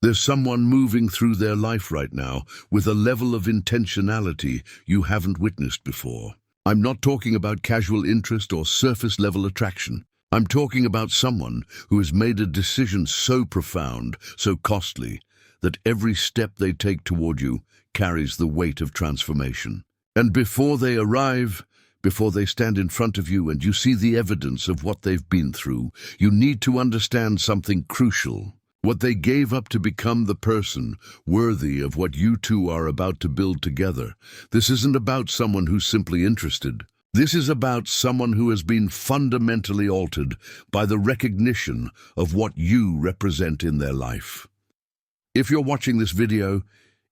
There's someone moving through their life right now with a level of intentionality you haven't witnessed before. I'm not talking about casual interest or surface-level attraction. I'm talking about someone who has made a decision so profound, so costly, that every step they take toward you carries the weight of transformation. And before they arrive, before they stand in front of you and you see the evidence of what they've been through, you need to understand something crucial. What they gave up to become the person worthy of what you two are about to build together. This isn't about someone who's simply interested. This is about someone who has been fundamentally altered by the recognition of what you represent in their life. If you're watching this video,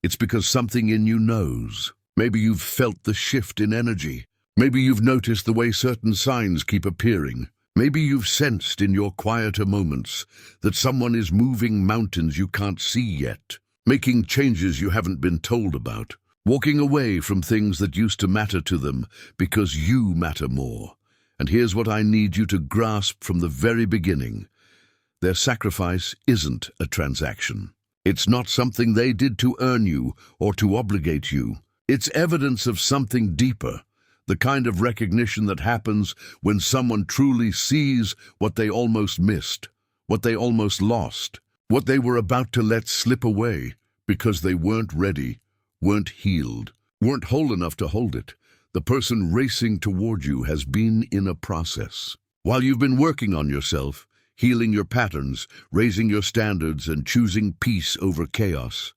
it's because something in you knows. Maybe you've felt the shift in energy. Maybe you've noticed the way certain signs keep appearing. Maybe you've sensed in your quieter moments that someone is moving mountains you can't see yet, making changes you haven't been told about, walking away from things that used to matter to them because you matter more. And here's what I need you to grasp from the very beginning. Their sacrifice isn't a transaction. It's not something they did to earn you or to obligate you. It's evidence of something deeper. The kind of recognition that happens when someone truly sees what they almost missed, what they almost lost, what they were about to let slip away because they weren't ready, weren't healed, weren't whole enough to hold it. The person racing toward you has been in a process. While you've been working on yourself, healing your patterns, raising your standards, and choosing peace over chaos,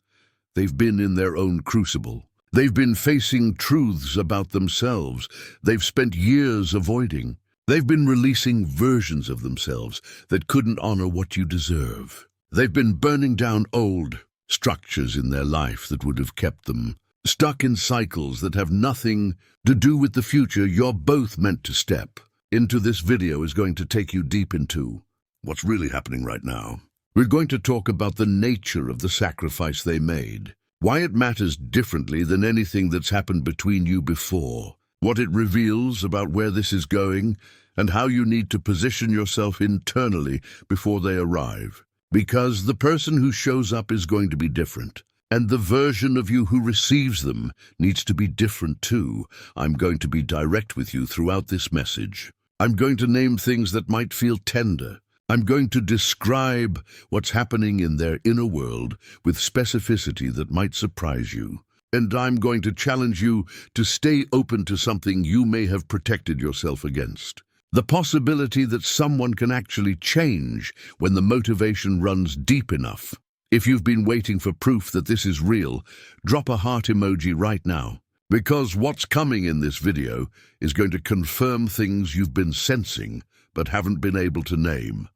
they've been in their own crucible. They've been facing truths about themselves they've spent years avoiding. They've been releasing versions of themselves that couldn't honor what you deserve. They've been burning down old structures in their life that would have kept them stuck in cycles that have nothing to do with the future you're both meant to step into. This video is going to take you deep into what's really happening right now. We're going to talk about the nature of the sacrifice they made, why it matters differently than anything that's happened between you before, what it reveals about where this is going, and how you need to position yourself internally before they arrive. Because the person who shows up is going to be different, and the version of you who receives them needs to be different too. I'm going to be direct with you throughout this message. I'm going to name things that might feel tender. I'm going to describe what's happening in their inner world with specificity that might surprise you. And I'm going to challenge you to stay open to something you may have protected yourself against. The possibility that someone can actually change when the motivation runs deep enough. If you've been waiting for proof that this is real, drop a heart emoji right now. Because what's coming in this video is going to confirm things you've been sensing but haven't been able to name.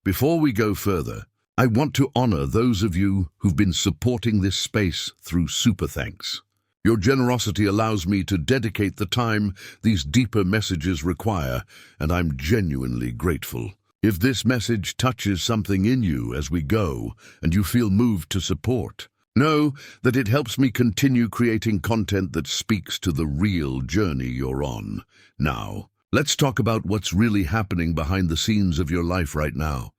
Before we go further, I want to honor those of you who've been supporting this space through super thanks. Your generosity allows me to dedicate the time these deeper messages require, and I'm genuinely grateful. If this message touches something in you as we go, and you feel moved to support, know that it helps me continue creating content that speaks to the real journey you're on. Now, let's talk about what's really happening behind the scenes of your life right now,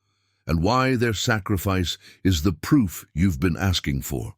and why their sacrifice is the proof you've been asking for.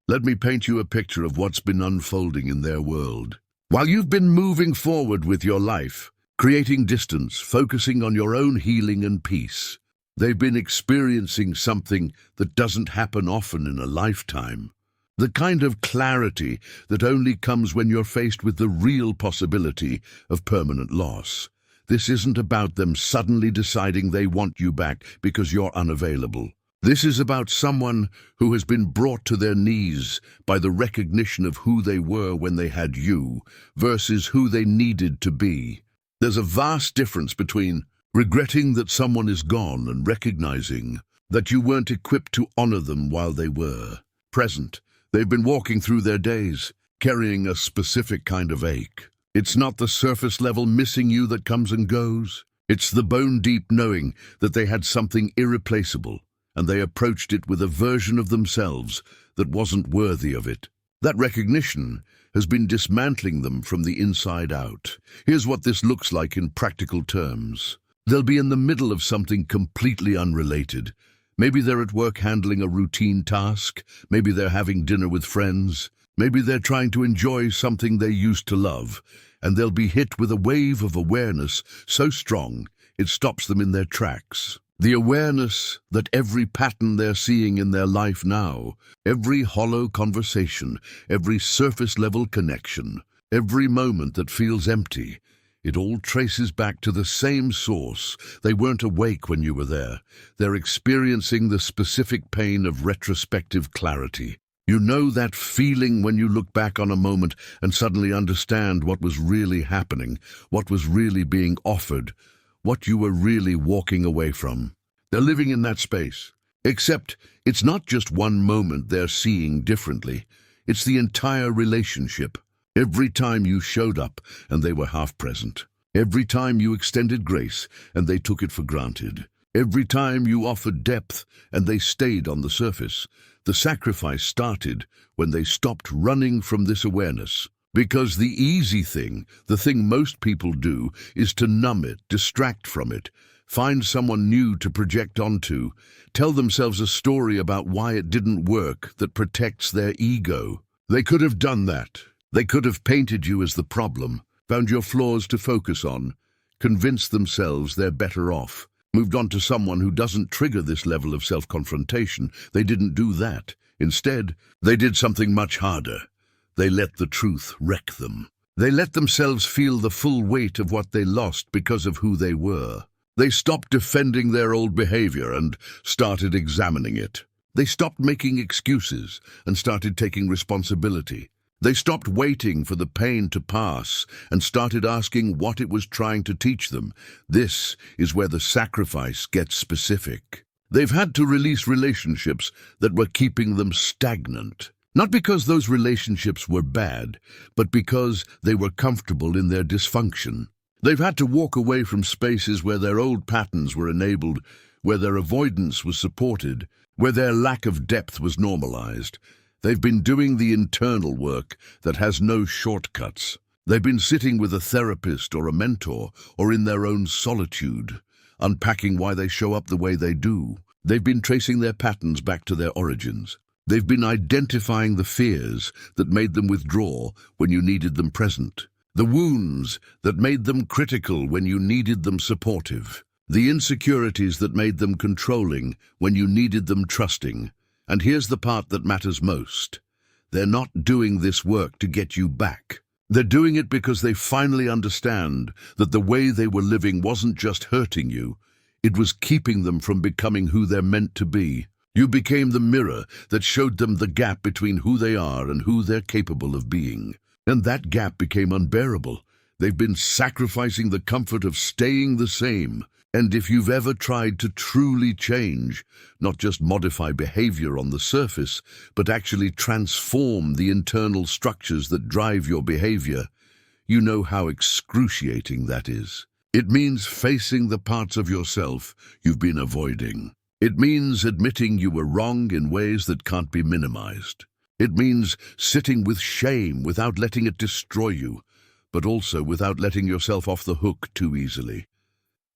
Let me paint you a picture of what's been unfolding in their world. While you've been moving forward with your life, creating distance, focusing on your own healing and peace, they've been experiencing something that doesn't happen often in a lifetime. The kind of clarity that only comes when you're faced with the real possibility of permanent loss. This isn't about them suddenly deciding they want you back because you're unavailable. This is about someone who has been brought to their knees by the recognition of who they were when they had you versus who they needed to be. There's a vast difference between regretting that someone is gone and recognizing that you weren't equipped to honor them while they were present. They've been walking through their days, carrying a specific kind of ache. It's not the surface-level missing you that comes and goes. It's the bone-deep knowing that they had something irreplaceable, and they approached it with a version of themselves that wasn't worthy of it. That recognition has been dismantling them from the inside out. Here's what this looks like in practical terms. They'll be in the middle of something completely unrelated. Maybe they're at work handling a routine task. Maybe they're having dinner with friends. Maybe they're trying to enjoy something they used to love, and they'll be hit with a wave of awareness so strong it stops them in their tracks. The awareness that every pattern they're seeing in their life now, every hollow conversation, every surface-level connection, every moment that feels empty, it all traces back to the same source. They weren't awake when you were there. They're experiencing the specific pain of retrospective clarity. You know that feeling when you look back on a moment and suddenly understand what was really happening, what was really being offered, what you were really walking away from. They're living in that space. Except it's not just one moment they're seeing differently. It's the entire relationship. Every time you showed up and they were half present. Every time you extended grace and they took it for granted. Every time you offered depth and they stayed on the surface. The sacrifice started when they stopped running from this awareness. Because the easy thing, the thing most people do, is to numb it, distract from it, find someone new to project onto, tell themselves a story about why it didn't work that protects their ego. They could have done that. They could have painted you as the problem, found your flaws to focus on, convinced themselves they're better off, moved on to someone who doesn't trigger this level of self-confrontation. They didn't do that. Instead, they did something much harder. They let the truth wreck them. They let themselves feel the full weight of what they lost because of who they were. They stopped defending their old behavior and started examining it. They stopped making excuses and started taking responsibility. They stopped waiting for the pain to pass and started asking what it was trying to teach them. This is where the sacrifice gets specific. They've had to release relationships that were keeping them stagnant. Not because those relationships were bad, but because they were comfortable in their dysfunction. They've had to walk away from spaces where their old patterns were enabled, where their avoidance was supported, where their lack of depth was normalized. They've been doing the internal work that has no shortcuts. They've been sitting with a therapist or a mentor or in their own solitude, unpacking why they show up the way they do. They've been tracing their patterns back to their origins. They've been identifying the fears that made them withdraw when you needed them present, the wounds that made them critical when you needed them supportive, the insecurities that made them controlling when you needed them trusting. And here's the part that matters most. They're not doing this work to get you back. They're doing it because they finally understand that the way they were living wasn't just hurting you, it was keeping them from becoming who they're meant to be. You became the mirror that showed them the gap between who they are and who they're capable of being. And that gap became unbearable. They've been sacrificing the comfort of staying the same. And if you've ever tried to truly change, not just modify behavior on the surface, but actually transform the internal structures that drive your behavior, you know how excruciating that is. It means facing the parts of yourself you've been avoiding. It means admitting you were wrong in ways that can't be minimized. It means sitting with shame without letting it destroy you, but also without letting yourself off the hook too easily.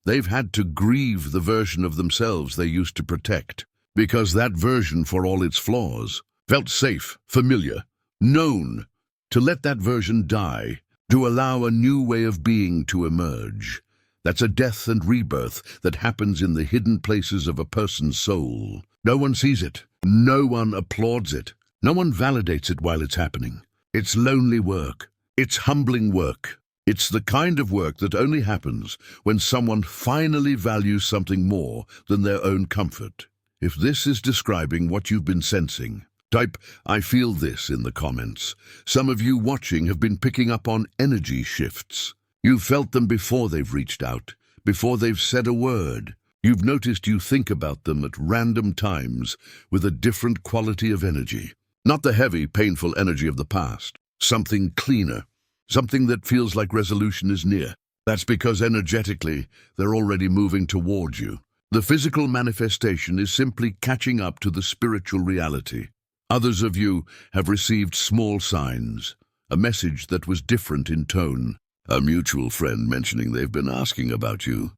They've had to grieve the version of themselves they used to protect, because that version, for all its flaws, felt safe, familiar, known. To let that version die, to allow a new way of being to emerge. That's a death and rebirth that happens in the hidden places of a person's soul. No one sees it. No one applauds it. No one validates it while it's happening. It's lonely work. It's humbling work. It's the kind of work that only happens when someone finally values something more than their own comfort. If this is describing what you've been sensing, type "I feel this" in the comments. Some of you watching have been picking up on energy shifts. You've felt them before they've reached out, before they've said a word. You've noticed you think about them at random times with a different quality of energy. Not the heavy, painful energy of the past. Something cleaner. Something that feels like resolution is near. That's because energetically, they're already moving towards you. The physical manifestation is simply catching up to the spiritual reality. Others of you have received small signs, a message that was different in tone. A mutual friend mentioning they've been asking about you.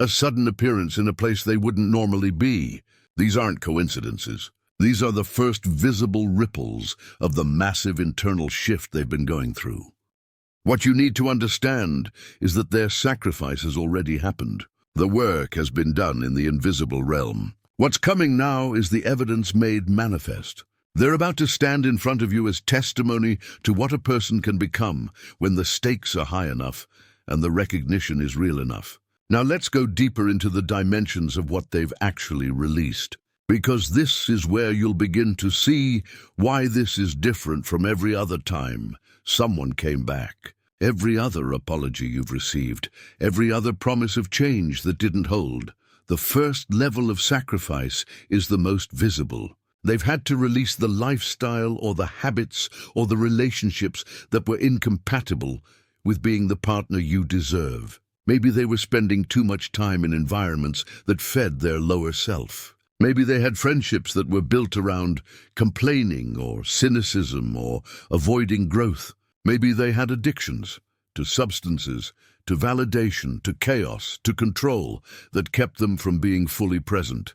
A sudden appearance in a place they wouldn't normally be. These aren't coincidences. These are the first visible ripples of the massive internal shift they've been going through. What you need to understand is that their sacrifice has already happened. The work has been done in the invisible realm. What's coming now is the evidence made manifest. They're about to stand in front of you as testimony to what a person can become when the stakes are high enough and the recognition is real enough. Now let's go deeper into the dimensions of what they've actually released, because this is where you'll begin to see why this is different from every other time someone came back. Every other apology you've received, every other promise of change that didn't hold. The first level of sacrifice is the most visible. They've had to release the lifestyle or the habits or the relationships that were incompatible with being the partner you deserve. Maybe they were spending too much time in environments that fed their lower self. Maybe they had friendships that were built around complaining or cynicism or avoiding growth. Maybe they had addictions to substances, to validation, to chaos, to control that kept them from being fully present.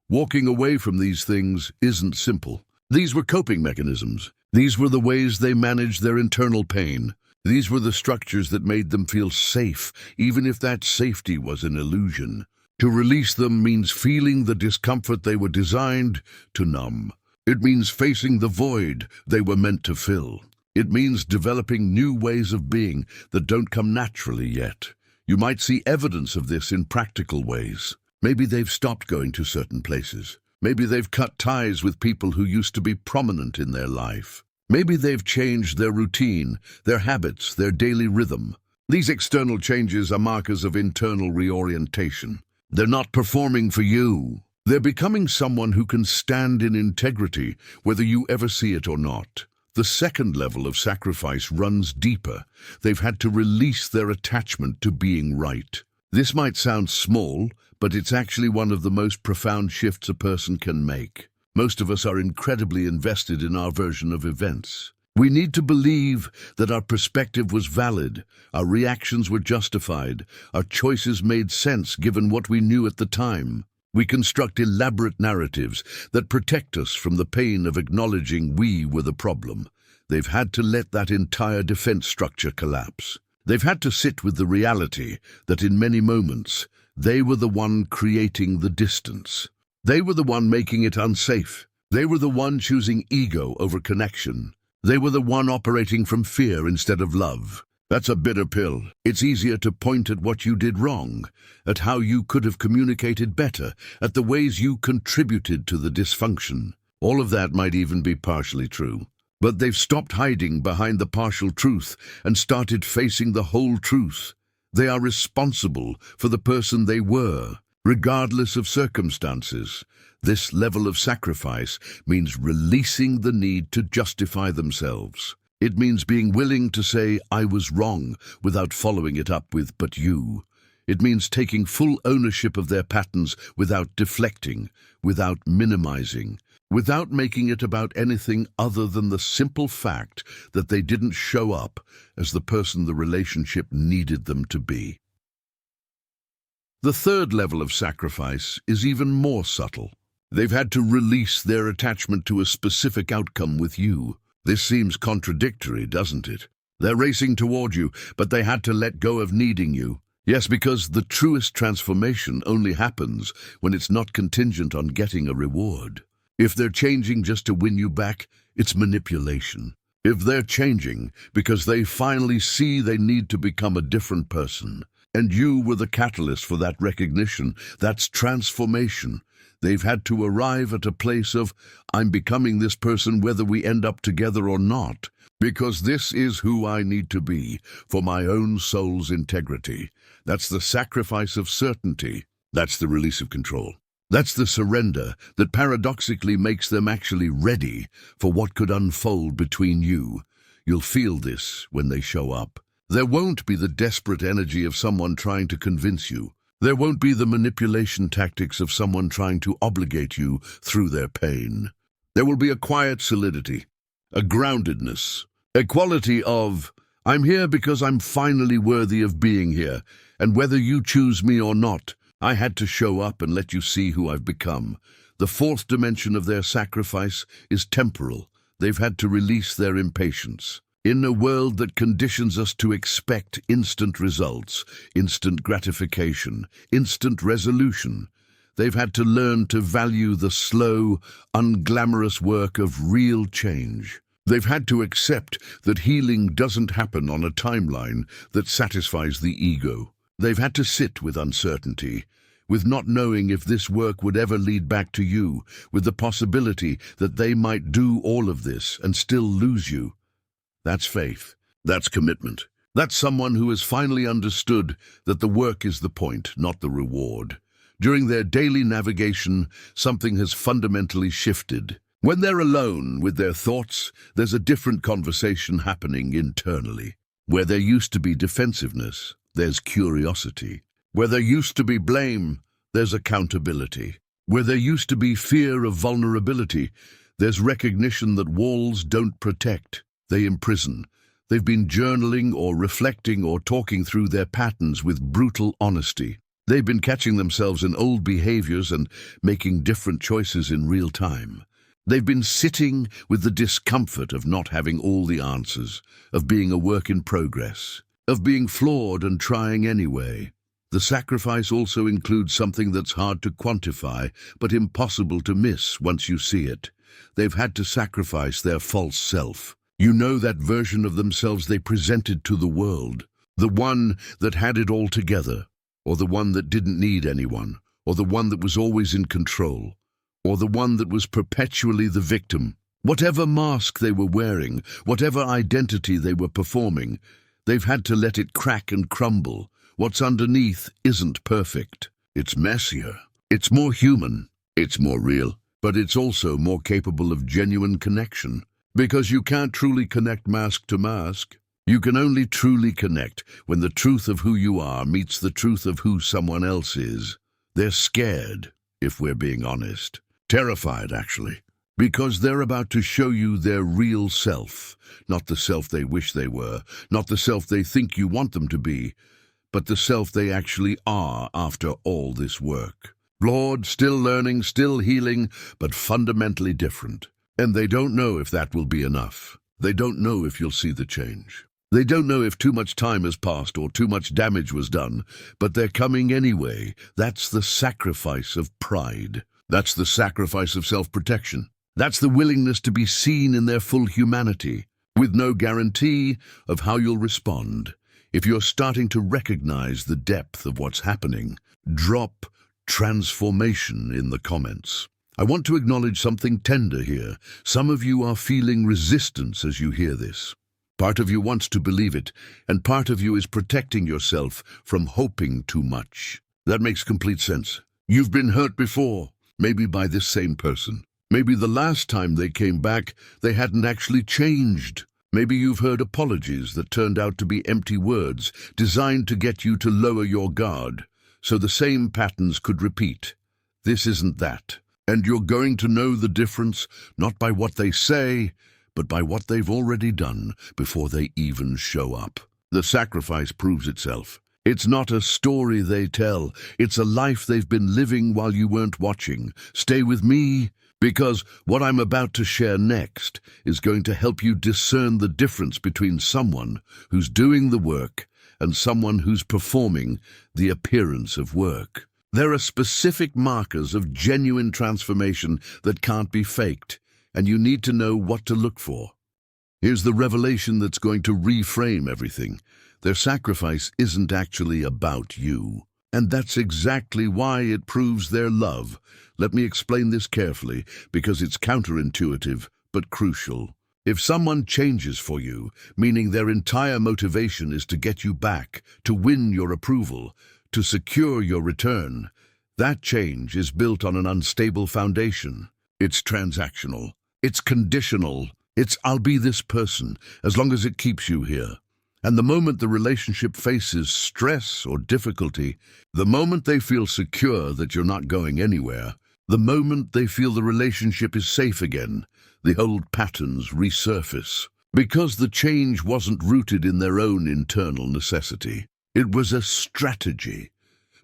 Walking away from these things isn't simple. These were coping mechanisms. These were the ways they managed their internal pain. These were the structures that made them feel safe, even if that safety was an illusion. To release them means feeling the discomfort they were designed to numb. It means facing the void they were meant to fill. It means developing new ways of being that don't come naturally yet. You might see evidence of this in practical ways. Maybe they've stopped going to certain places. Maybe they've cut ties with people who used to be prominent in their life. Maybe they've changed their routine, their habits, their daily rhythm. These external changes are markers of internal reorientation. They're not performing for you. They're becoming someone who can stand in integrity, whether you ever see it or not. The second level of sacrifice runs deeper. They've had to release their attachment to being right. This might sound small, but it's actually one of the most profound shifts a person can make. Most of us are incredibly invested in our version of events. We need to believe that our perspective was valid, our reactions were justified, our choices made sense given what we knew at the time. We construct elaborate narratives that protect us from the pain of acknowledging we were the problem. They've had to let that entire defense structure collapse. They've had to sit with the reality that in many moments, they were the one creating the distance. They were the one making it unsafe. They were the one choosing ego over connection. They were the one operating from fear instead of love. That's a bitter pill. It's easier to point at what you did wrong, at how you could have communicated better, at the ways you contributed to the dysfunction. All of that might even be partially true. But they've stopped hiding behind the partial truth and started facing the whole truth. They are responsible for the person they were, regardless of circumstances. This level of sacrifice means releasing the need to justify themselves. It means being willing to say, I was wrong, without following it up with, but you. It means taking full ownership of their patterns without deflecting, without minimizing, without making it about anything other than the simple fact that they didn't show up as the person the relationship needed them to be. The third level of sacrifice is even more subtle. They've had to release their attachment to a specific outcome with you. This seems contradictory, doesn't it? They're racing toward you, but they had to let go of needing you. Yes, because the truest transformation only happens when it's not contingent on getting a reward. If they're changing just to win you back, it's manipulation. If they're changing because they finally see they need to become a different person, and you were the catalyst for that recognition, that's transformation. They've had to arrive at a place of, I'm becoming this person whether we end up together or not, because this is who I need to be for my own soul's integrity. That's the sacrifice of certainty. That's the release of control. That's the surrender that paradoxically makes them actually ready for what could unfold between you. You'll feel this when they show up. There won't be the desperate energy of someone trying to convince you. There won't be the manipulation tactics of someone trying to obligate you through their pain. There will be a quiet solidity, a groundedness, a quality of, I'm here because I'm finally worthy of being here, and whether you choose me or not, I had to show up and let you see who I've become. The fourth dimension of their sacrifice is temporal. They've had to release their impatience. In a world that conditions us to expect instant results, instant gratification, instant resolution, they've had to learn to value the slow, unglamorous work of real change. They've had to accept that healing doesn't happen on a timeline that satisfies the ego. They've had to sit with uncertainty, with not knowing if this work would ever lead back to you, with the possibility that they might do all of this and still lose you. That's faith. That's commitment. That's someone who has finally understood that the work is the point, not the reward. During their daily navigation, something has fundamentally shifted. When they're alone with their thoughts, there's a different conversation happening internally. Where there used to be defensiveness, there's curiosity. Where there used to be blame, there's accountability. Where there used to be fear of vulnerability, there's recognition that walls don't protect, they imprison. They've been journaling or reflecting or talking through their patterns with brutal honesty. They've been catching themselves in old behaviors and making different choices in real time. They've been sitting with the discomfort of not having all the answers, of being a work in progress, of being flawed and trying anyway. The sacrifice also includes something that's hard to quantify, but impossible to miss once you see it. They've had to sacrifice their false self. You know, that version of themselves they presented to the world. The one that had it all together, or the one that didn't need anyone, or the one that was always in control, or the one that was perpetually the victim. Whatever mask they were wearing, whatever identity they were performing, they've had to let it crack and crumble. What's underneath isn't perfect. It's messier. It's more human. It's more real. But it's also more capable of genuine connection. Because you can't truly connect mask to mask. You can only truly connect when the truth of who you are meets the truth of who someone else is. They're scared, if we're being honest. Terrified, actually. Because they're about to show you their real self. Not the self they wish they were. Not the self they think you want them to be. But the self they actually are after all this work. Flawed, still learning, still healing, but fundamentally different. And they don't know if that will be enough. They don't know if you'll see the change. They don't know if too much time has passed or too much damage was done, but they're coming anyway. That's the sacrifice of pride. That's the sacrifice of self-protection. That's the willingness to be seen in their full humanity, with no guarantee of how you'll respond. If you're starting to recognize the depth of what's happening, drop transformation in the comments. I want to acknowledge something tender here. Some of you are feeling resistance as you hear this. Part of you wants to believe it, and part of you is protecting yourself from hoping too much. That makes complete sense. You've been hurt before, maybe by this same person. Maybe the last time they came back, they hadn't actually changed. Maybe you've heard apologies that turned out to be empty words, designed to get you to lower your guard, so the same patterns could repeat. This isn't that. And you're going to know the difference, not by what they say, but by what they've already done before they even show up. The sacrifice proves itself. It's not a story they tell. It's a life they've been living while you weren't watching. Stay with me, because what I'm about to share next is going to help you discern the difference between someone who's doing the work and someone who's performing the appearance of work. There are specific markers of genuine transformation that can't be faked, and you need to know what to look for. Here's the revelation that's going to reframe everything. Their sacrifice isn't actually about you, and that's exactly why it proves their love. Let me explain this carefully, because it's counterintuitive, but crucial. If someone changes for you, meaning their entire motivation is to get you back, to win your approval, to secure your return, that change is built on an unstable foundation. It's transactional. It's conditional. It's "I'll be this person as long as it keeps you here." And the moment the relationship faces stress or difficulty, the moment they feel secure that you're not going anywhere, the moment they feel the relationship is safe again, the old patterns resurface. Because the change wasn't rooted in their own internal necessity. It was a strategy.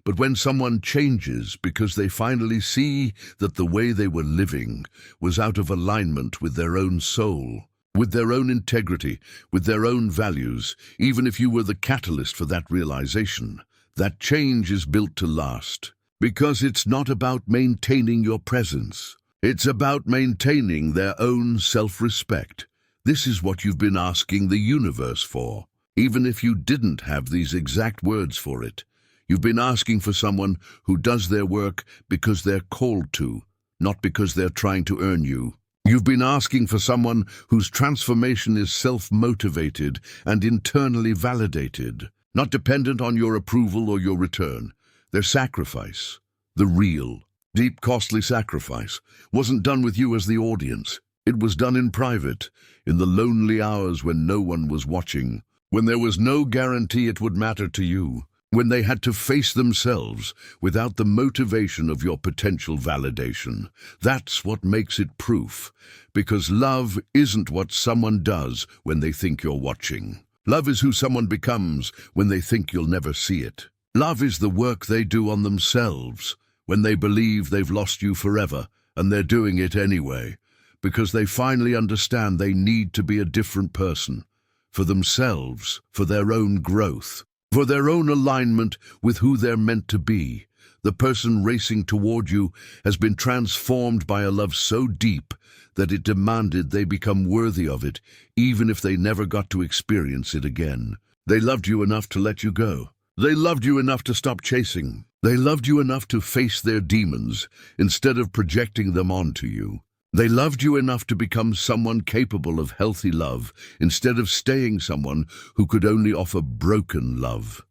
But when someone changes because they finally see that the way they were living was out of alignment with their own soul, with their own integrity, with their own values, even if you were the catalyst for that realization, that change is built to last. Because it's not about maintaining your presence. It's about maintaining their own self-respect. This is what you've been asking the universe for, even if you didn't have these exact words for it. You've been asking for someone who does their work because they're called to, not because they're trying to earn you. You've been asking for someone whose transformation is self-motivated and internally validated, not dependent on your approval or your return. Their sacrifice, the real, deep, costly sacrifice, wasn't done with you as the audience. It was done in private, in the lonely hours when no one was watching, when there was no guarantee it would matter to you, when they had to face themselves without the motivation of your potential validation. That's what makes it proof, because love isn't what someone does when they think you're watching. Love is who someone becomes when they think you'll never see it. Love is the work they do on themselves when they believe they've lost you forever, and they're doing it anyway, because they finally understand they need to be a different person, for themselves, for their own growth, for their own alignment with who they're meant to be. The person racing toward you has been transformed by a love so deep that it demanded they become worthy of it, even if they never got to experience it again. They loved you enough to let you go. They loved you enough to stop chasing. They loved you enough to face their demons instead of projecting them onto you. They loved you enough to become someone capable of healthy love instead of staying someone who could only offer broken love.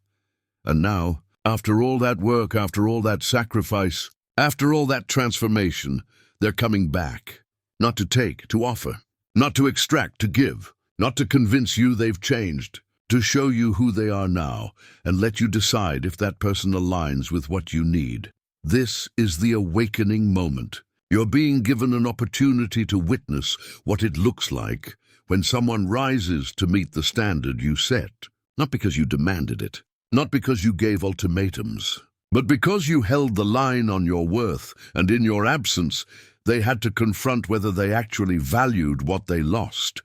And now, after all that work, after all that sacrifice, after all that transformation, they're coming back. Not to take, to offer. Not to extract, to give. Not to convince you they've changed. To show you who they are now and let you decide if that person aligns with what you need. This is the awakening moment. You're being given an opportunity to witness what it looks like when someone rises to meet the standard you set, not because you demanded it, not because you gave ultimatums, but because you held the line on your worth, and in your absence, they had to confront whether they actually valued what they lost.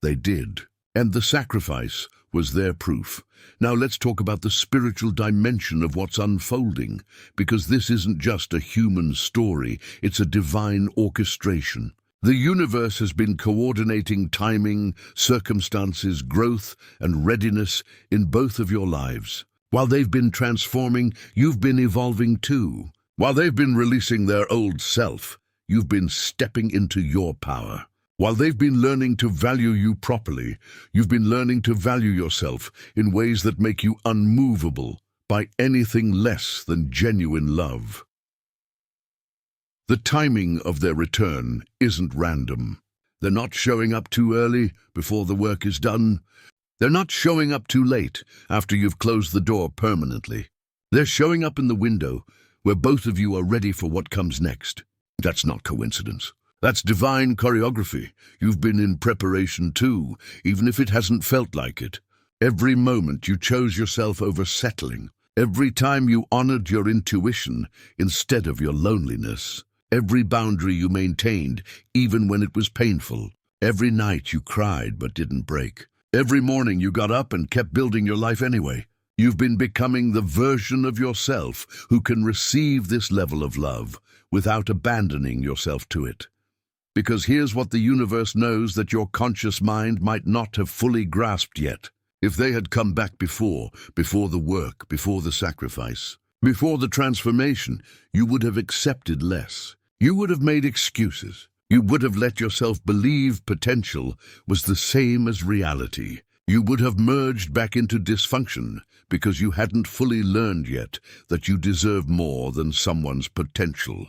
They did. And the sacrifice was their proof. Now let's talk about the spiritual dimension of what's unfolding, because this isn't just a human story, it's a divine orchestration. The universe has been coordinating timing, circumstances, growth, and readiness in both of your lives. While they've been transforming, you've been evolving too. While they've been releasing their old self, you've been stepping into your power. While they've been learning to value you properly, you've been learning to value yourself in ways that make you unmovable by anything less than genuine love. The timing of their return isn't random. They're not showing up too early before the work is done. They're not showing up too late after you've closed the door permanently. They're showing up in the window where both of you are ready for what comes next. That's not coincidence. That's divine choreography. You've been in preparation too, even if it hasn't felt like it. Every moment you chose yourself over settling. Every time you honored your intuition instead of your loneliness. Every boundary you maintained, even when it was painful. Every night you cried but didn't break. Every morning you got up and kept building your life anyway. You've been becoming the version of yourself who can receive this level of love without abandoning yourself to it. Because here's what the universe knows that your conscious mind might not have fully grasped yet. If they had come back before the work, before the sacrifice, before the transformation, you would have accepted less. You would have made excuses. You would have let yourself believe potential was the same as reality. You would have merged back into dysfunction because you hadn't fully learned yet that you deserve more than someone's potential.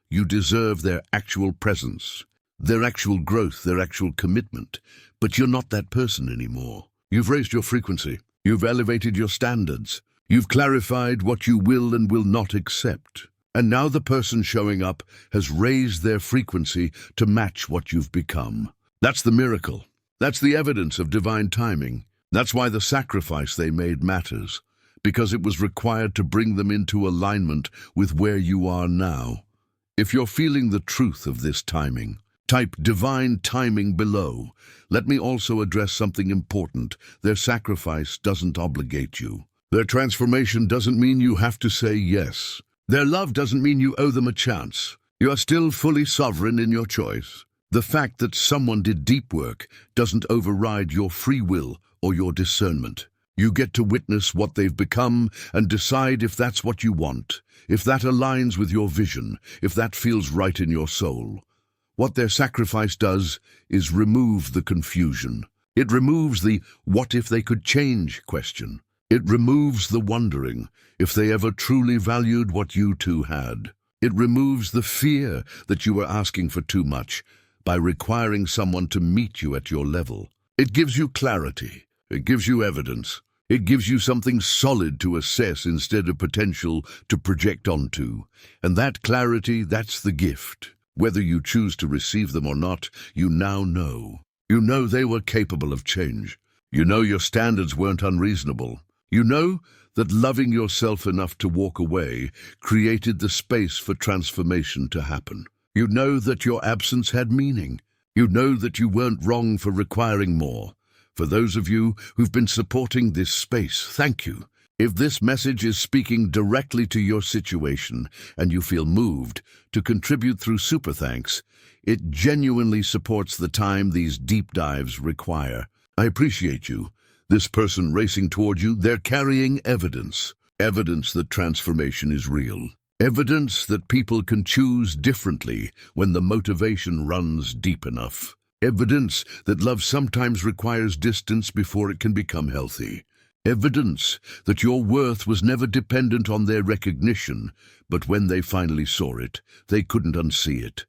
You deserve their actual presence, their actual growth, their actual commitment. But you're not that person anymore. You've raised your frequency. You've elevated your standards. You've clarified what you will and will not accept. And now the person showing up has raised their frequency to match what you've become. That's the miracle. That's the evidence of divine timing. That's why the sacrifice they made matters. because it was required to bring them into alignment with where you are now. If you're feeling the truth of this timing, type divine timing below. Let me also address something important. Their sacrifice doesn't obligate you. Their transformation doesn't mean you have to say yes. Their love doesn't mean you owe them a chance. You are still fully sovereign in your choice. The fact that someone did deep work doesn't override your free will or your discernment. You get to witness what they've become and decide if that's what you want, if that aligns with your vision, if that feels right in your soul. What their sacrifice does is remove the confusion. It removes the "what if they could change" question. It removes the wondering if they ever truly valued what you two had. It removes the fear that you were asking for too much by requiring someone to meet you at your level. It gives you clarity. It gives you evidence. It gives you something solid to assess instead of potential to project onto. And that clarity, that's the gift. Whether you choose to receive them or not, you now know. You know they were capable of change. You know your standards weren't unreasonable. You know that loving yourself enough to walk away created the space for transformation to happen. You know that your absence had meaning. You know that you weren't wrong for requiring more. For those of you who've been supporting this space, thank you. If this message is speaking directly to your situation and you feel moved to contribute through super thanks, it genuinely supports the time these deep dives require. I appreciate you. This person racing toward you, they're carrying evidence. Evidence that transformation is real. Evidence that people can choose differently when the motivation runs deep enough. Evidence that love sometimes requires distance before it can become healthy. Evidence that your worth was never dependent on their recognition, but when they finally saw it, they couldn't unsee it.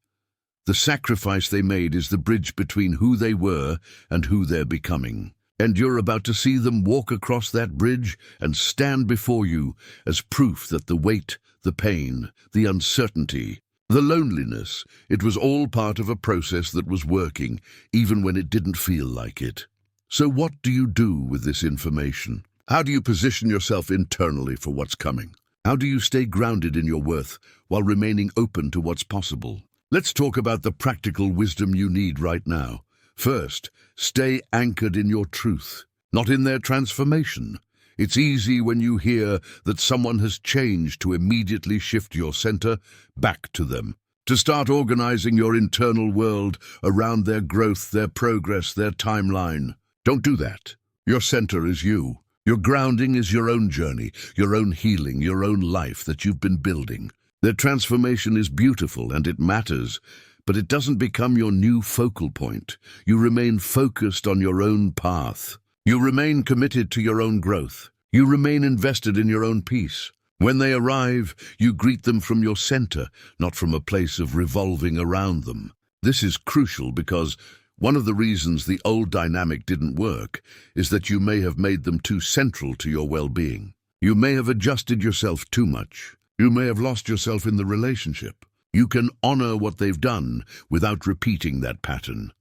The sacrifice they made is the bridge between who they were and who they're becoming. And you're about to see them walk across that bridge and stand before you as proof that the weight, the pain, the uncertainty, the loneliness, it was all part of a process that was working, even when it didn't feel like it. So what do you do with this information? How do you position yourself internally for what's coming? How do you stay grounded in your worth while remaining open to what's possible? Let's talk about the practical wisdom you need right now. First, stay anchored in your truth, not in their transformation. It's easy when you hear that someone has changed to immediately shift your center back to them, to start organizing your internal world around their growth, their progress, their timeline. Don't do that. Your center is you. Your grounding is your own journey, your own healing, your own life that you've been building. Their transformation is beautiful and it matters, but it doesn't become your new focal point. You remain focused on your own path. You remain committed to your own growth. You remain invested in your own peace. When they arrive, you greet them from your center, not from a place of revolving around them. This is crucial because one of the reasons the old dynamic didn't work is that you may have made them too central to your well-being. You may have adjusted yourself too much. You may have lost yourself in the relationship. You can honor what they've done without repeating that pattern.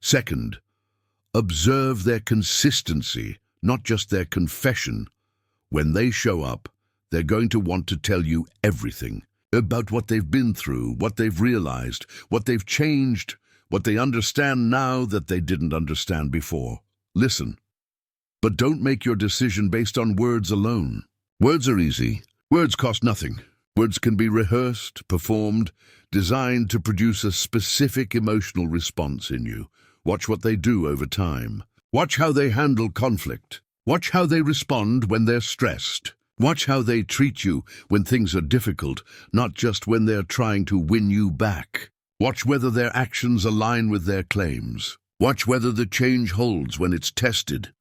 Second, observe their consistency, not just their confession. When they show up, they're going to want to tell you everything about what they've been through, what they've realized, what they've changed, what they understand now that they didn't understand before. Listen, but don't make your decision based on words alone. Words are easy. Words cost nothing. Words can be rehearsed, performed, designed to produce a specific emotional response in you. Watch what they do over time. Watch how they handle conflict. Watch how they respond when they're stressed. Watch how they treat you when things are difficult, not just when they're trying to win you back. Watch whether their actions align with their claims. Watch whether the change holds when it's tested.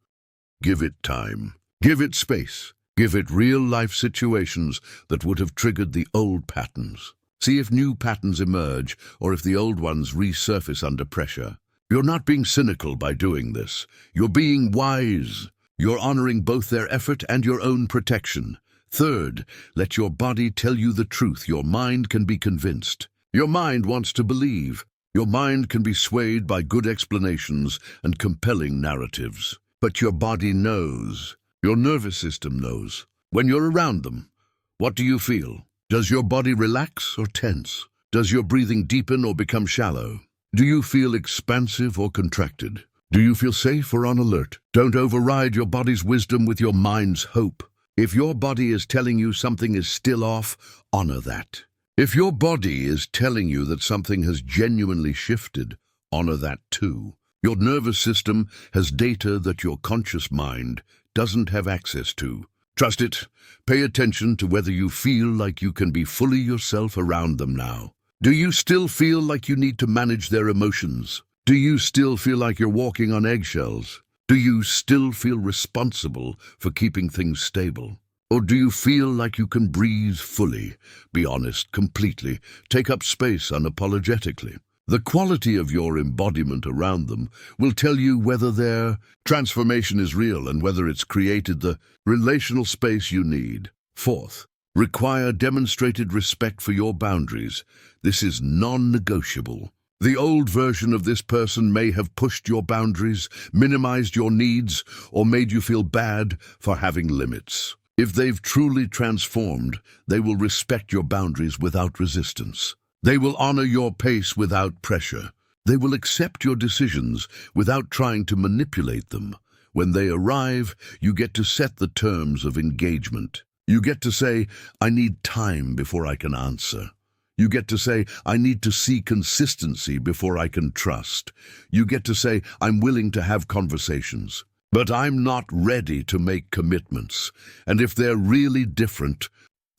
Give it time. Give it space. Give it real-life situations that would have triggered the old patterns. See if new patterns emerge or if the old ones resurface under pressure. You're not being cynical by doing this. You're being wise. You're honoring both their effort and your own protection. Third, let your body tell you the truth. Your mind can be convinced. Your mind wants to believe. Your mind can be swayed by good explanations and compelling narratives. But your body knows. Your nervous system knows. When you're around them, what do you feel? Does your body relax or tense? Does your breathing deepen or become shallow? Do you feel expansive or contracted? Do you feel safe or on alert? Don't override your body's wisdom with your mind's hope. If your body is telling you something is still off, honor that. If your body is telling you that something has genuinely shifted, honor that too. Your nervous system has data that your conscious mind doesn't have access to. Trust it. Pay attention to whether you feel like you can be fully yourself around them now. Do you still feel like you need to manage their emotions? Do you still feel like you're walking on eggshells? Do you still feel responsible for keeping things stable? Or do you feel like you can breathe fully, be honest completely, take up space unapologetically? The quality of your embodiment around them will tell you whether their transformation is real and whether it's created the relational space you need. Fourth, require demonstrated respect for your boundaries. This is non-negotiable. The old version of this person may have pushed your boundaries, minimized your needs, or made you feel bad for having limits. If they've truly transformed, they will respect your boundaries without resistance. They will honor your pace without pressure. They will accept your decisions without trying to manipulate them. When they arrive, you get to set the terms of engagement. You get to say, I need time before I can answer. You get to say, I need to see consistency before I can trust. You get to say, I'm willing to have conversations, but I'm not ready to make commitments. And if they're really different,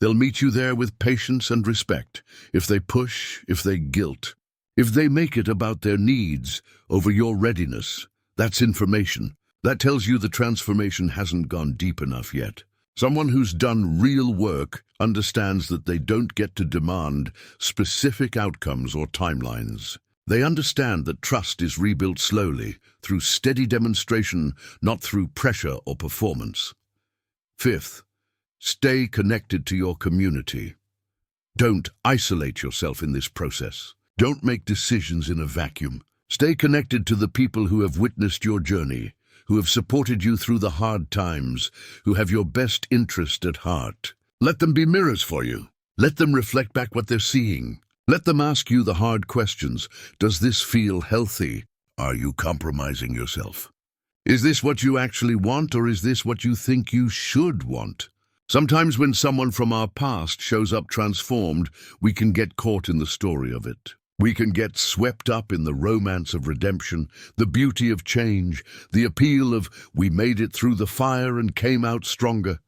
they'll meet you there with patience and respect. If they push, if they guilt, if they make it about their needs over your readiness, that's information. That tells you the transformation hasn't gone deep enough yet. Someone who's done real work understands that they don't get to demand specific outcomes or timelines. They understand that trust is rebuilt slowly, through steady demonstration, not through pressure or performance. Fifth, stay connected to your community. Don't isolate yourself in this process. Don't make decisions in a vacuum. Stay connected to the people who have witnessed your journey, who have supported you through the hard times, who have your best interest at heart. Let them be mirrors for you. Let them reflect back what they're seeing. Let them ask you the hard questions. Does this feel healthy? Are you compromising yourself? Is this what you actually want, or is this what you think you should want? Sometimes when someone from our past shows up transformed, we can get caught in the story of it. We can get swept up in the romance of redemption, the beauty of change, the appeal of we made it through the fire and came out stronger.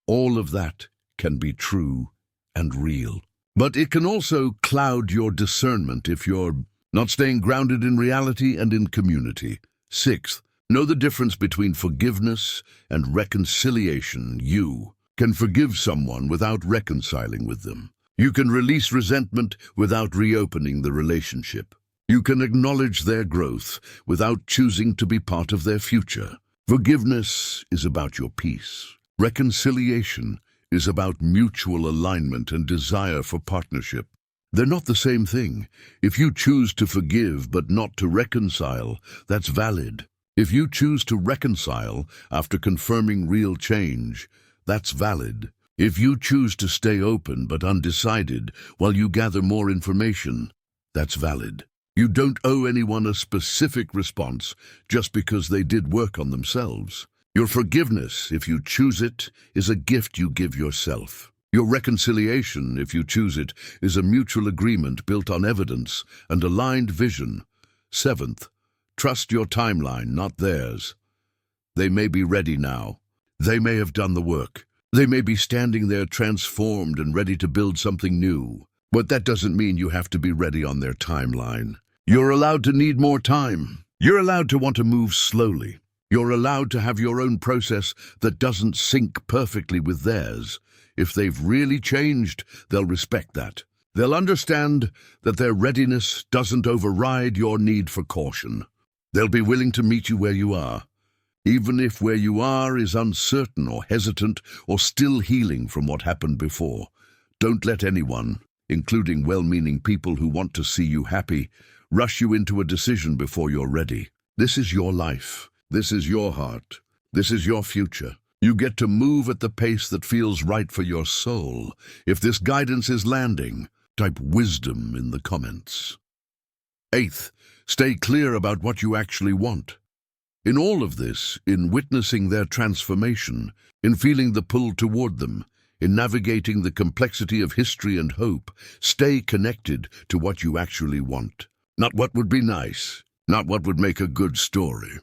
All of that can be true and real. But it can also cloud your discernment if you're not staying grounded in reality and in community. Sixth, know the difference between forgiveness and reconciliation. You can forgive someone without reconciling with them. You can release resentment without reopening the relationship. You can acknowledge their growth without choosing to be part of their future. Forgiveness is about your peace. Reconciliation is about mutual alignment and desire for partnership. They're not the same thing. If you choose to forgive but not to reconcile, that's valid. If you choose to reconcile after confirming real change, that's valid. If you choose to stay open but undecided while you gather more information, that's valid. You don't owe anyone a specific response just because they did work on themselves. Your forgiveness, if you choose it, is a gift you give yourself. Your reconciliation, if you choose it, is a mutual agreement built on evidence and aligned vision. Seventh, trust your timeline, not theirs. They may be ready now. They may have done the work. They may be standing there transformed and ready to build something new. But that doesn't mean you have to be ready on their timeline. You're allowed to need more time. You're allowed to want to move slowly. You're allowed to have your own process that doesn't sync perfectly with theirs. If they've really changed, they'll respect that. They'll understand that their readiness doesn't override your need for caution. They'll be willing to meet you where you are, even if where you are is uncertain or hesitant or still healing from what happened before. Don't let anyone, including well-meaning people who want to see you happy, rush you into a decision before you're ready. This is your life. This is your heart. This is your future. You get to move at the pace that feels right for your soul. If this guidance is landing, type wisdom in the comments. Eighth, stay clear about what you actually want. In all of this, in witnessing their transformation, in feeling the pull toward them, in navigating the complexity of history and hope, stay connected to what you actually want. Not what would be nice, not what would make a good story,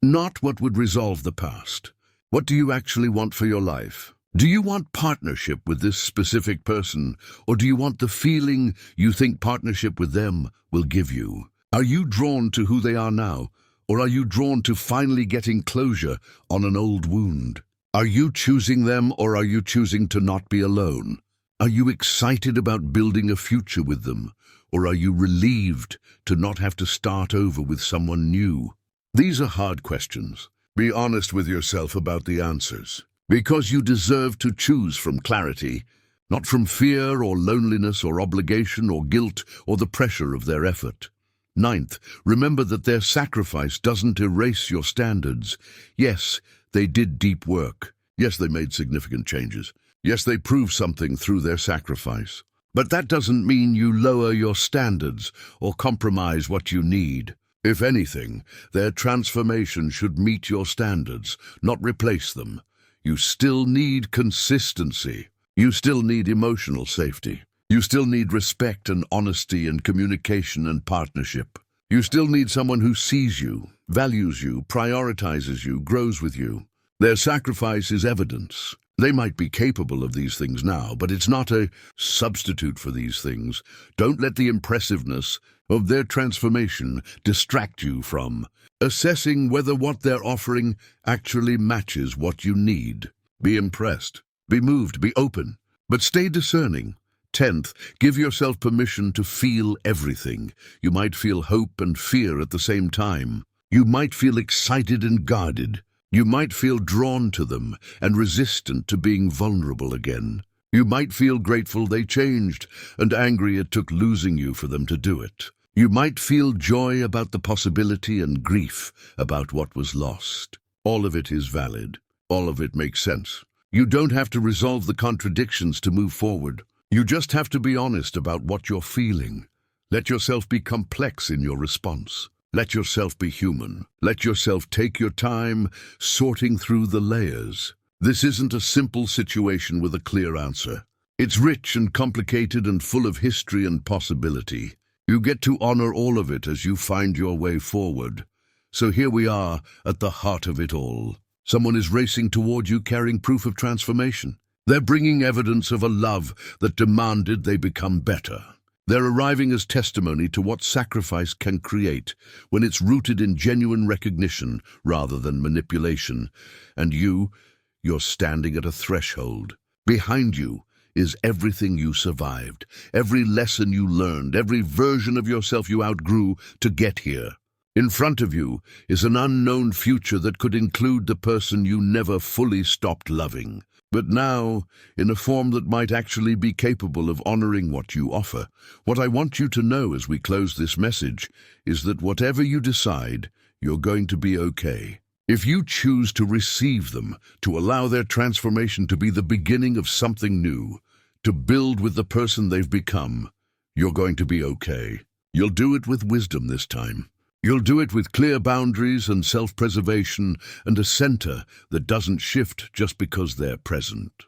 not what would resolve the past. What do you actually want for your life? Do you want partnership with this specific person, or do you want the feeling you think partnership with them will give you? Are you drawn to who they are now, or are you drawn to finally getting closure on an old wound? Are you choosing them, or are you choosing to not be alone? Are you excited about building a future with them, or are you relieved to not have to start over with someone new? These are hard questions. Be honest with yourself about the answers, because you deserve to choose from clarity, not from fear or loneliness or obligation or guilt or the pressure of their effort. Ninth, remember that their sacrifice doesn't erase your standards. Yes, they did deep work. Yes, they made significant changes. Yes, they proved something through their sacrifice. But that doesn't mean you lower your standards or compromise what you need. If anything, their transformation should meet your standards, not replace them. You still need consistency. You still need emotional safety. You still need respect and honesty and communication and partnership. You still need someone who sees you, values you, prioritizes you, grows with you. Their sacrifice is evidence. They might be capable of these things now, but it's not a substitute for these things. Don't let the impressiveness of their transformation distract you from assessing whether what they're offering actually matches what you need. Be impressed, be moved, be open, but stay discerning. 10th, give yourself permission to feel everything. You might feel hope and fear at the same time. You might feel excited and guarded. You might feel drawn to them and resistant to being vulnerable again. You might feel grateful they changed and angry it took losing you for them to do it. You might feel joy about the possibility and grief about what was lost. All of it is valid. All of it makes sense. You don't have to resolve the contradictions to move forward. You just have to be honest about what you're feeling. Let yourself be complex in your response. Let yourself be human. Let yourself take your time sorting through the layers. This isn't a simple situation with a clear answer. It's rich and complicated and full of history and possibility. You get to honor all of it as you find your way forward. So here we are at the heart of it all. Someone is racing toward you carrying proof of transformation. They're bringing evidence of a love that demanded they become better. They're arriving as testimony to what sacrifice can create when it's rooted in genuine recognition rather than manipulation. And you're standing at a threshold. Behind you is everything you survived, every lesson you learned, every version of yourself you outgrew to get here. In front of you is an unknown future that could include the person you never fully stopped loving. But now, in a form that might actually be capable of honoring what you offer. What I want you to know as we close this message is that whatever you decide, you're going to be okay. If you choose to receive them, to allow their transformation to be the beginning of something new, to build with the person they've become, you're going to be okay. You'll do it with wisdom this time. You'll do it with clear boundaries and self-preservation and a center that doesn't shift just because they're present.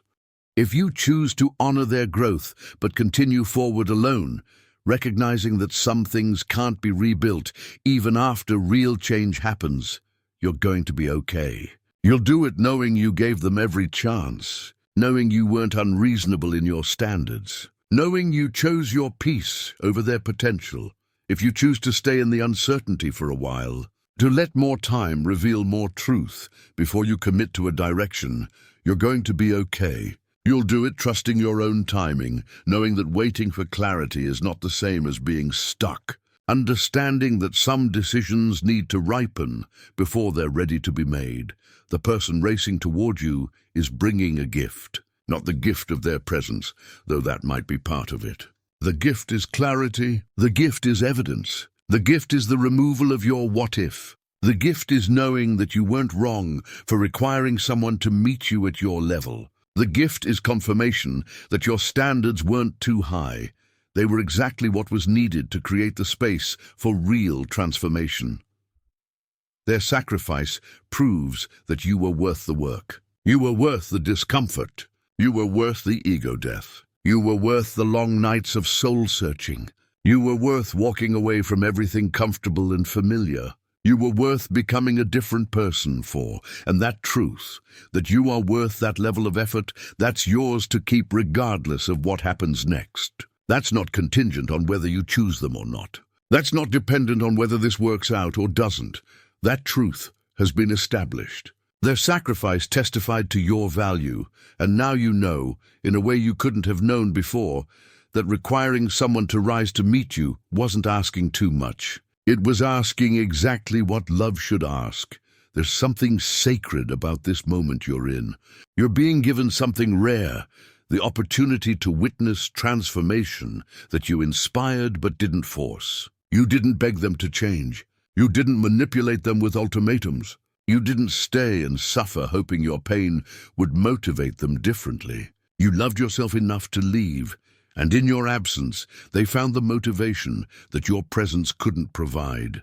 If you choose to honor their growth but continue forward alone, recognizing that some things can't be rebuilt even after real change happens, you're going to be okay. You'll do it knowing you gave them every chance, knowing you weren't unreasonable in your standards, knowing you chose your peace over their potential. If you choose to stay in the uncertainty for a while, to let more time reveal more truth before you commit to a direction, you're going to be okay. You'll do it trusting your own timing, knowing that waiting for clarity is not the same as being stuck, understanding that some decisions need to ripen before they're ready to be made. The person racing toward you is bringing a gift, not the gift of their presence, though that might be part of it. The gift is clarity. The gift is evidence. The gift is the removal of your what if. The gift is knowing that you weren't wrong for requiring someone to meet you at your level. The gift is confirmation that your standards weren't too high. They were exactly what was needed to create the space for real transformation. Their sacrifice proves that you were worth the work. You were worth the discomfort. You were worth the ego death. You were worth the long nights of soul-searching. You were worth walking away from everything comfortable and familiar. You were worth becoming a different person for, and that truth, that you are worth that level of effort, that's yours to keep regardless of what happens next. That's not contingent on whether you choose them or not. That's not dependent on whether this works out or doesn't. That truth has been established. Their sacrifice testified to your value, and now you know, in a way you couldn't have known before, that requiring someone to rise to meet you wasn't asking too much. It was asking exactly what love should ask. There's something sacred about this moment you're in. You're being given something rare, the opportunity to witness transformation that you inspired but didn't force. You didn't beg them to change. You didn't manipulate them with ultimatums. You didn't stay and suffer hoping your pain would motivate them differently. You loved yourself enough to leave, and in your absence, they found the motivation that your presence couldn't provide.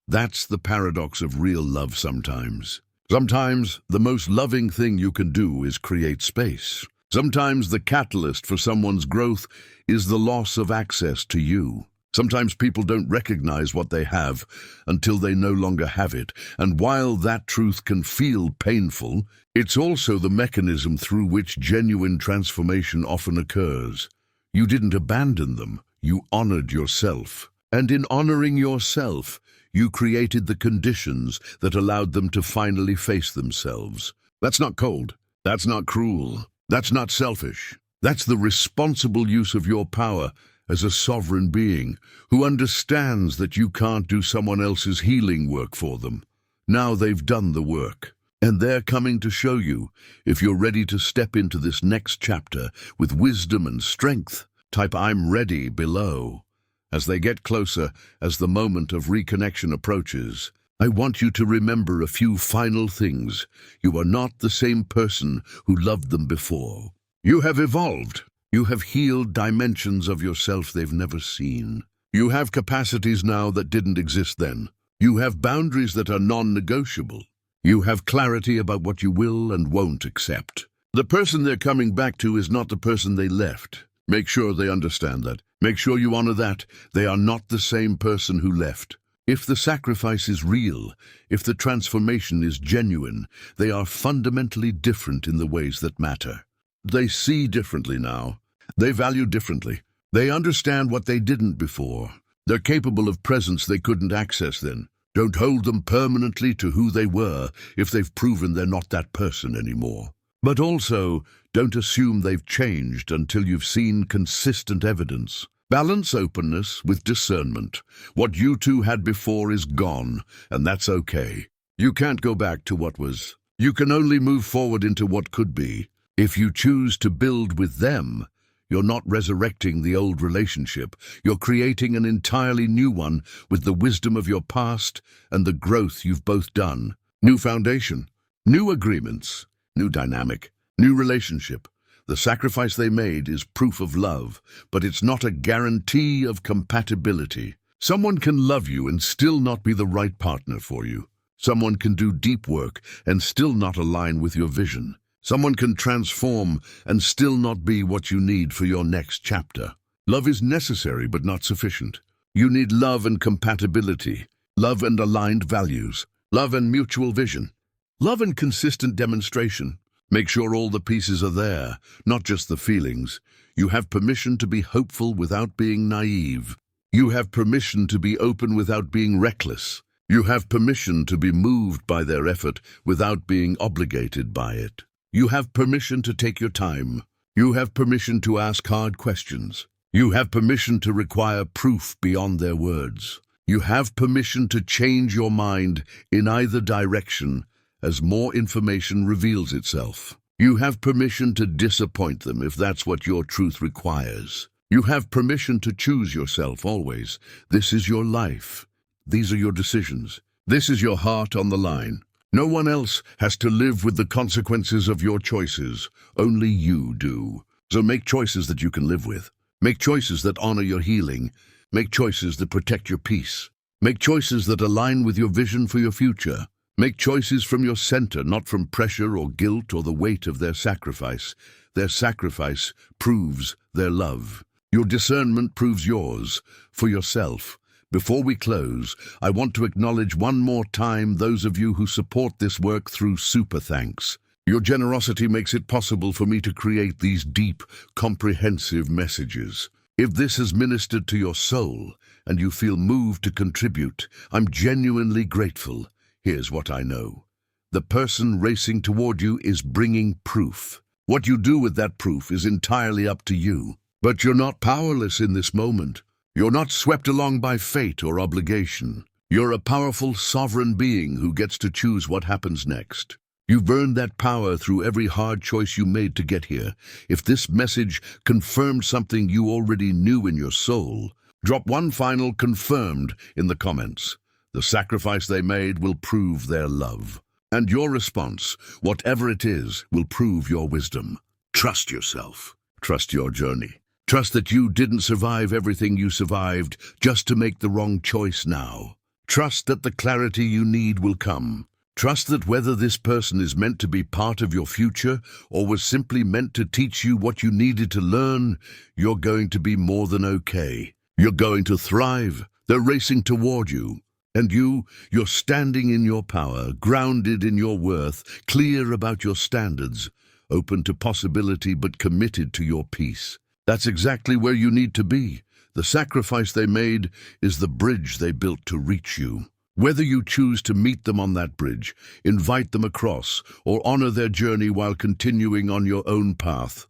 That's the paradox of real love sometimes. Sometimes, the most loving thing you can do is create space. Sometimes the catalyst for someone's growth is the loss of access to you. Sometimes people don't recognize what they have until they no longer have it, and while that truth can feel painful, it's also the mechanism through which genuine transformation often occurs. You didn't abandon them, you honored yourself. And in honoring yourself, you created the conditions that allowed them to finally face themselves. That's not cold. That's not cruel. That's not selfish. That's the responsible use of your power as a sovereign being who understands that you can't do someone else's healing work for them. Now they've done the work, and they're coming to show you if you're ready to step into this next chapter with wisdom and strength. Type "I'm ready" below. As they get closer, as the moment of reconnection approaches, I want you to remember a few final things. You are not the same person who loved them before. You have evolved. You have healed dimensions of yourself they've never seen. You have capacities now that didn't exist then. You have boundaries that are non-negotiable. You have clarity about what you will and won't accept. The person they're coming back to is not the person they left. Make sure they understand that. Make sure you honor that. They are not the same person who left. If the sacrifice is real, if the transformation is genuine, they are fundamentally different in the ways that matter. They see differently now. They value differently. They understand what they didn't before. They're capable of presence they couldn't access then. Don't hold them permanently to who they were if they've proven they're not that person anymore. But also, don't assume they've changed until you've seen consistent evidence. Balance openness with discernment. What you two had before is gone, and that's okay. You can't go back to what was. You can only move forward into what could be. If you choose to build with them, you're not resurrecting the old relationship. You're creating an entirely new one with the wisdom of your past and the growth you've both done. New foundation, new agreements, new dynamic, new relationship. The sacrifice they made is proof of love, but it's not a guarantee of compatibility. Someone can love you and still not be the right partner for you. Someone can do deep work and still not align with your vision. Someone can transform and still not be what you need for your next chapter. Love is necessary but not sufficient. You need love and compatibility, love and aligned values, love and mutual vision, love and consistent demonstration. Make sure all the pieces are there, not just the feelings. You have permission to be hopeful without being naive. You have permission to be open without being reckless. You have permission to be moved by their effort without being obligated by it. You have permission to take your time. You have permission to ask hard questions. You have permission to require proof beyond their words. You have permission to change your mind in either direction as more information reveals itself. You have permission to disappoint them if that's what your truth requires. You have permission to choose yourself always. This is your life. These are your decisions. This is your heart on the line. No one else has to live with the consequences of your choices. Only you do. So make choices that you can live with. Make choices that honor your healing. Make choices that protect your peace. Make choices that align with your vision for your future. Make choices from your center, not from pressure or guilt or the weight of their sacrifice. Their sacrifice proves their love. Your discernment proves yours, for yourself. Before we close, I want to acknowledge one more time those of you who support this work through super thanks. Your generosity makes it possible for me to create these deep, comprehensive messages. If this has ministered to your soul and you feel moved to contribute, I'm genuinely grateful. Here's what I know. The person racing toward you is bringing proof. What you do with that proof is entirely up to you. But you're not powerless in this moment. You're not swept along by fate or obligation. You're a powerful, sovereign being who gets to choose what happens next. You've earned that power through every hard choice you made to get here. If this message confirmed something you already knew in your soul, drop one final confirmed in the comments. The sacrifice they made will prove their love. And your response, whatever it is, will prove your wisdom. Trust yourself. Trust your journey. Trust that you didn't survive everything you survived just to make the wrong choice now. Trust that the clarity you need will come. Trust that whether this person is meant to be part of your future or was simply meant to teach you what you needed to learn, you're going to be more than okay. You're going to thrive. They're racing toward you. And you're standing in your power, grounded in your worth, clear about your standards, open to possibility but committed to your peace. That's exactly where you need to be. The sacrifice they made is the bridge they built to reach you. Whether you choose to meet them on that bridge, invite them across, or honor their journey while continuing on your own path,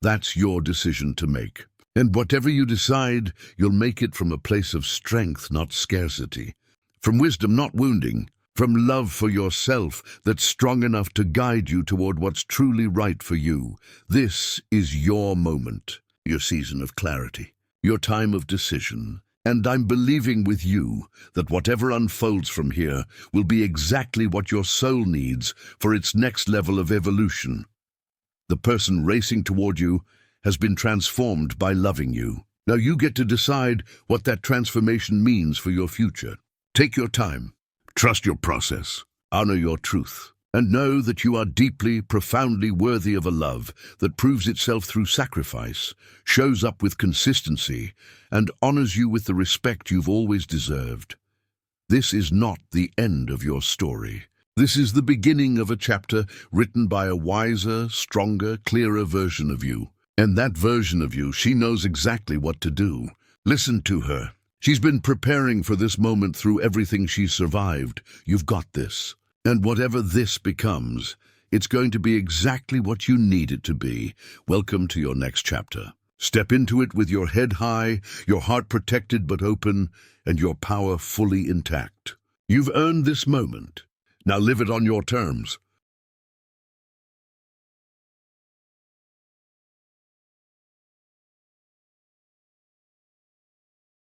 that's your decision to make. And whatever you decide, you'll make it from a place of strength, not scarcity. From wisdom, not wounding. From love for yourself that's strong enough to guide you toward what's truly right for you. This is your moment. Your season of clarity, your time of decision. And I'm believing with you that whatever unfolds from here will be exactly what your soul needs for its next level of evolution. The person racing toward you has been transformed by loving you. Now you get to decide what that transformation means for your future. Take your time, trust your process, honor your truth. And know that you are deeply, profoundly worthy of a love that proves itself through sacrifice, shows up with consistency, and honors you with the respect you've always deserved. This is not the end of your story. This is the beginning of a chapter written by a wiser, stronger, clearer version of you. And that version of you, she knows exactly what to do. Listen to her. She's been preparing for this moment through everything she's survived. You've got this. And whatever this becomes, it's going to be exactly what you need it to be. Welcome to your next chapter. Step into it with your head high, your heart protected but open, and your power fully intact. You've earned this moment. Now live it on your terms.